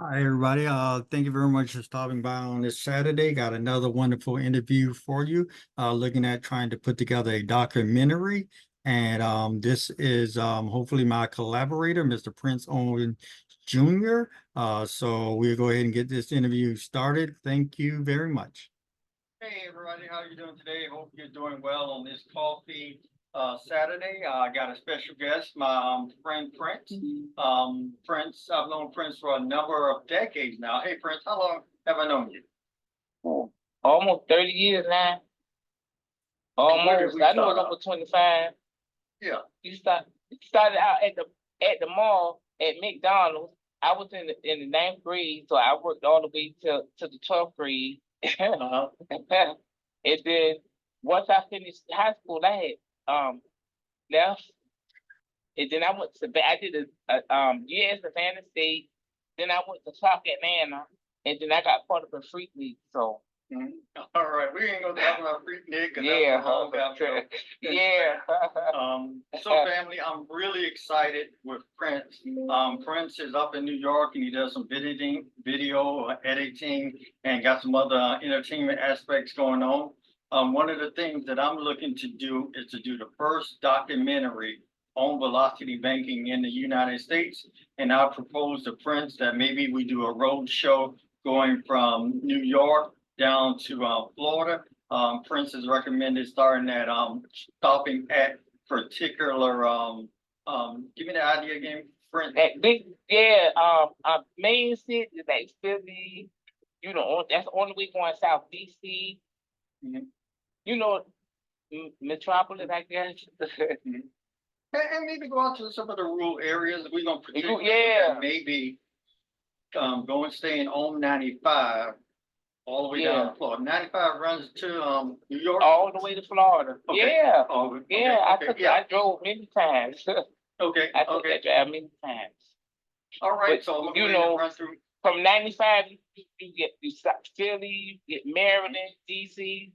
Hi, everybody. Thank you very much for stopping by on this Saturday. Got another wonderful interview for you, looking at trying to put together a documentary. And this is hopefully my collaborator, Mr. Prince Owen Jr. So we'll go ahead and get this interview started. Thank you very much. Hey, everybody. How are you doing today? Hope you're doing well on this coffee Saturday. I got a special guest, my friend Prince. Prince, I've known Prince for a number of decades now. Hey, Prince, how long have I known you? Oh, almost 30 years now. Where did Almost. we I know start it's over 25. Yeah. You started out at the mall at McDonald's. I was in the ninth grade, so I worked all the way to the 12th grade. Uh-huh. And then once I finished high school, I had left, and then I went to I did a year at Savannah State. Then I went to South Atlanta, and then I got part of a freak league. So Mhm. All right, we ain't gonna talk about Freaknik because yeah, that's a long time ago. yeah. So family, I'm really excited with Prince. Prince is up in New York and he does some video editing, and got some other entertainment aspects going on. One of the things that I'm looking to do is to do the first documentary on velocity banking in the United States. And I propose to Prince that maybe we do a road show going from New York down to Florida. Prince has recommended starting at stopping at particular give me the idea again, Prince. That big, main city like Philly, that's the only way going south. DC, Mhm. you know, metropolis, I guess. Mhm. And maybe go out to some of the rural areas. We're gonna pretend Yeah. maybe go and stay in on 95 all the way down to Florida. 95 runs to New York. All the way to Florida. Okay. Yeah. Oh, okay. Yeah, Okay. I drove many times. Okay. I took Okay. that drive many times. All right. But, So I'm gonna run through. from 95, you stop Philly, you get Maryland, DC,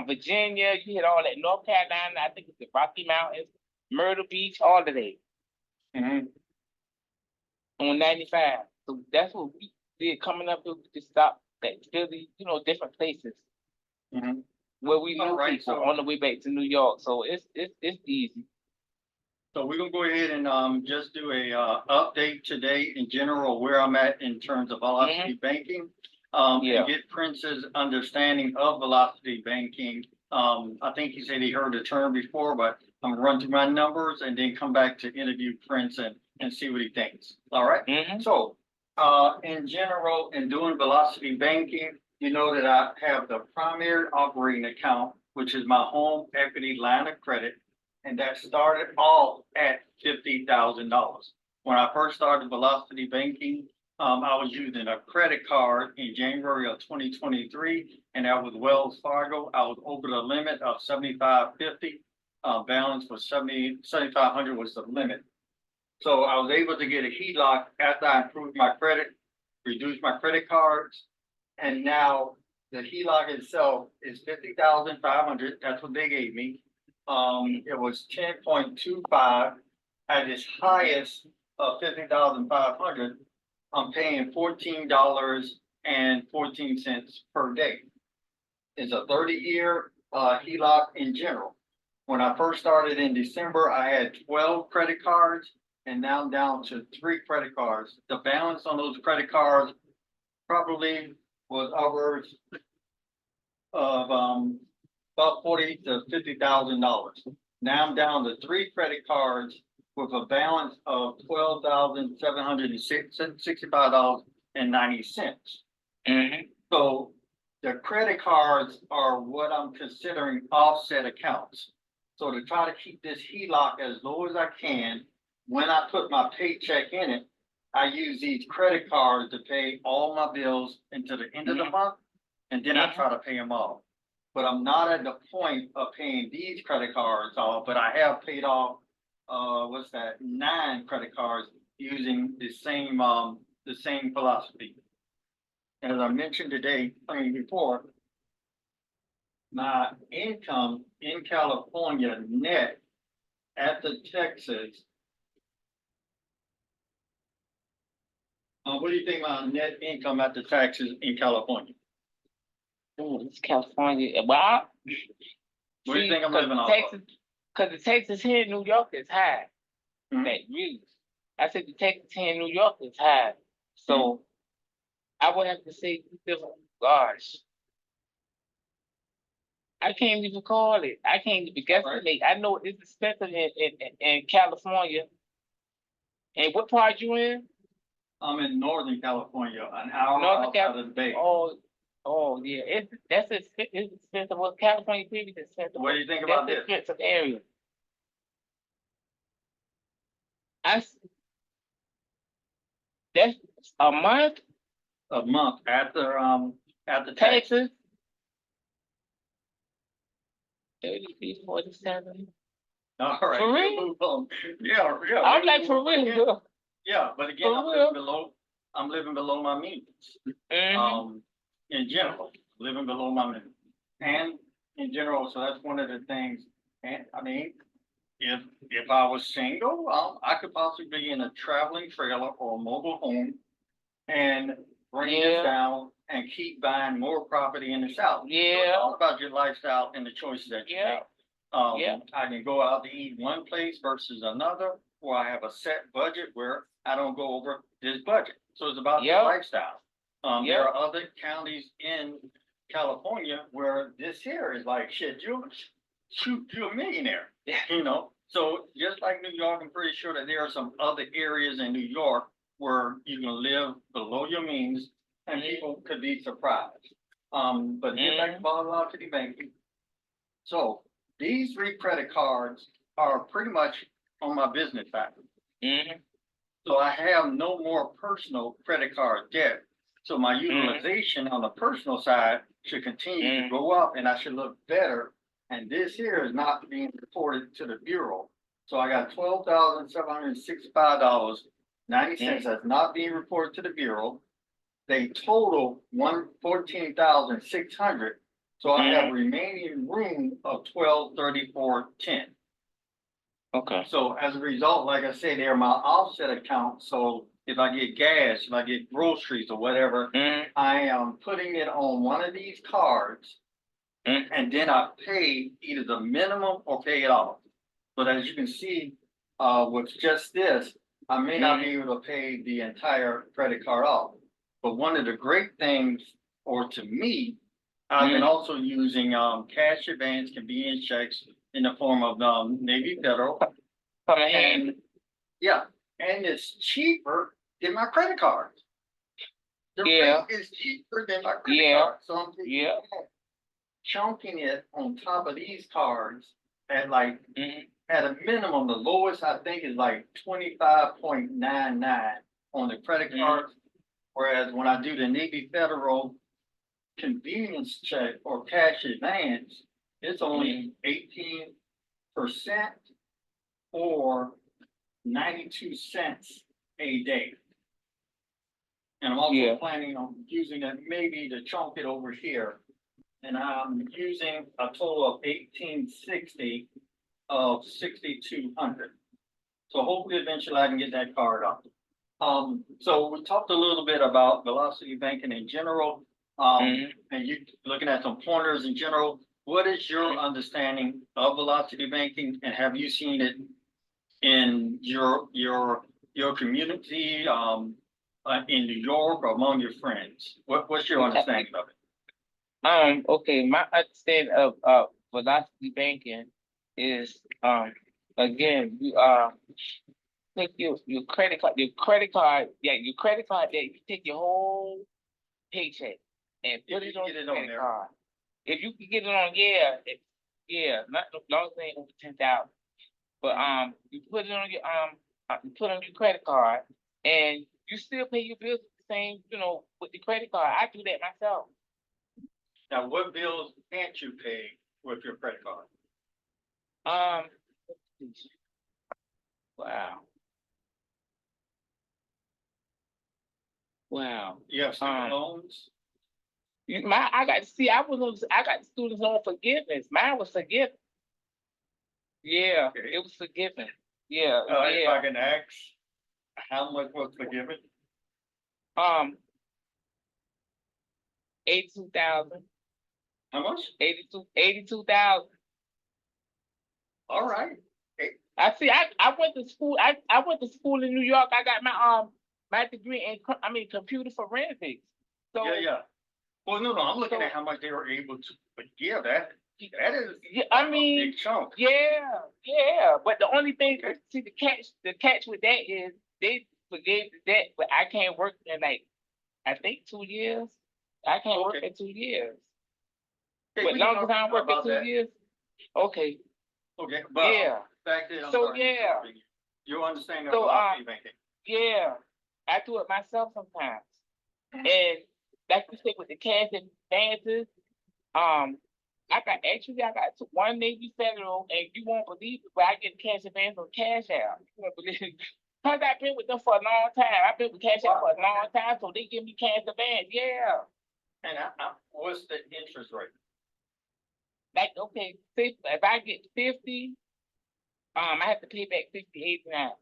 Virginia, you hit all that, North Carolina, I think it's the Rocky Mountains, Myrtle Beach, all of that Mhm. on 95. So that's what we did coming up to stop at Philly, different places Mhm. where we knew All right, people so on the way back to New York. So it's easy. so we're gonna go ahead and just do a update today in general where I'm at in terms of velocity banking. Yeah. And get Prince's understanding of velocity banking. I think he said he heard the term before, but I'm gonna run through my numbers and then come back to interview Prince and see what he thinks. All right. So in general, in doing velocity banking, you know that I have the primary operating account, which is my home equity line of credit, and that started off at $50,000. When I first started velocity banking, I was using a credit card in January of 2023, and that was Wells Fargo. I was over the limit of 7,550. Balance was 7,500 was the limit. So I was able to get a HELOC after I improved my credit, reduced my credit cards, and now the HELOC itself is 50,500. That's what they gave me. It was 10.25 at its highest of 50,500. I'm paying $14.14 per day. It's a 30-year HELOC in general. When I first started in December, I had 12 credit cards, and now I'm down to 3 credit cards. The balance on those credit cards probably was upwards of about $40,000 to $50,000. Now I'm down to 3 credit cards with a balance of $12,765.90. So the credit cards are what I'm considering offset accounts. So to try to keep this HELOC as low as I can, when I put my paycheck in it, I use these credit cards to pay all my bills until the end of the month, and then I try to pay them off. But I'm not at the point of paying these credit cards off, but I have paid off, 9 credit cards using the same philosophy. As I mentioned before, my income in California net after Texas What do you think about net income after taxes in California? Ooh, it's California. Well, What do you think I'm living off of? Texas, because the Texas here in New York is high. Mhm. That really, I said the Texas here in New York is high. So I would have to say, gosh, I can't even call it. I can't even guesstimate. I know it's expensive in California. And what part you in? I'm in Northern California, an hour Northern outside of the Bay. Oh yeah. It's expensive. Well, California period is expensive. What do you think about That's this? an expensive area. That's a month. A month after tax. Texas. 3347. All right. For we'll real? move on. Yeah. I'm like, for real. Yeah, but again, For real? I'm living below my means. Mhm. In general, living below my means. And in general, so that's one of the things. And I mean, if I was single, I could possibly be in a traveling trailer or a mobile home and bring this Yeah. down and keep buying more property in the South. So it's Yeah. all about your lifestyle and the choices that you Yeah. make. Yeah. I can go out to eat one place versus another, or I have a set budget where I don't go over this budget. So it's about your Yeah. lifestyle. Yeah. There are other counties in California where this here is like, shit, you're a millionaire, you know? So just like New York, I'm pretty sure that there are some other areas in New York where you can live below your means and people could be surprised. But get back to velocity banking. So these 3 credit cards are pretty much on my business side. Mhm. So I have no more personal credit card debt. So my utilization on the personal side should continue to go up and I should look better. And this here is not being reported to the Bureau. So I got $12,765.90 that's not being reported to the Bureau. They total $114,600. So I have remaining room of $1234.10. Okay. So as a result, like I say, they're my offset account. So if I get gas, if I get groceries or whatever, I am putting it on one of these cards and then I pay either the minimum or pay it off. But as you can see, with just this, I may not be able to pay the entire credit card off. But one of the great things, or to me, I've been also using cash advance convenience checks in the form of Navy Federal. And yeah, and it's cheaper than my credit card. The rate is cheaper than my credit card. So I'm chunking it on top of these cards at like at a minimum, the lowest I think is like 25.99 on the credit cards. Whereas when I do the Navy Federal convenience check or cash advance, it's only 18% or 92 cents a day. And I'm also planning on using it maybe to chunk it over here. And I'm using a total of 1860 of 6,200. So hopefully eventually I can get that card up. So we talked a little bit about velocity banking in general. And you looking at some pointers in general. What is your understanding of velocity banking, and have you seen it in your community, in New York or among your friends? What's your understanding of it? Okay, my understanding of velocity banking is again, you take your credit card, your credit card that you take your whole paycheck and put it on your credit card. If you can get it on, not long as it ain't over 10,000. But you put it on your credit card and you still pay your bills the same, with the credit card. I do that myself. Now, what bills can't you pay with your credit card? Wow. You have student loans? I got student loan forgiveness. Mine was forgiven. Yeah, it was forgiven. Yeah. If I can ask, how much was forgiven? Um, 82,000. How much? 82,000. All right. I see. I went to school. I went to school in New York. I got my degree in computer forensics. So Yeah. Well, no, I'm looking So- at how much they were able to, but yeah, that is yeah, a big chunk. yeah. But the only thing, Okay. see, the catch with that is they forgave the debt, but I can't work in I think 2 years. I can't work Okay. in 2 years. Hey, But we long can as I talk work in about 2 that. years, okay. Okay, but Yeah. back to, I'm So, sorry, yeah. interrupting you. You understand the So, velocity banking? Yeah, I do it myself sometimes. And like you said with the cash advances, I got one Navy Federal, and you won't believe it, but I get cash advance on Cash App. You won't believe it. Cause I've been with them for a long time. I've been with Cash App for a long time, so they give me cash advance. Yeah. And what's the interest rate? Like, okay, if I get 50, I have to pay back 58.9.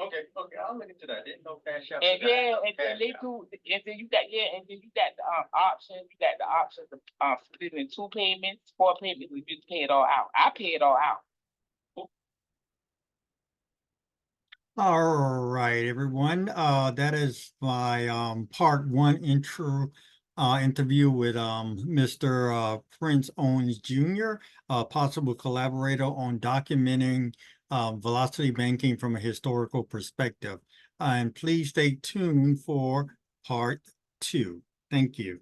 Okay, I'll look into that. Didn't know Cash App. And had and then Cash they App. do, and then you got the option. You got the option to split it in 2 payments, 4 payments. You just pay it all out. I pay it all out. All right, everyone. That is my part one interview with Mr. Prince Owens Jr., possible collaborator on documenting velocity banking from a historical perspective. And please stay tuned for part two. Thank you.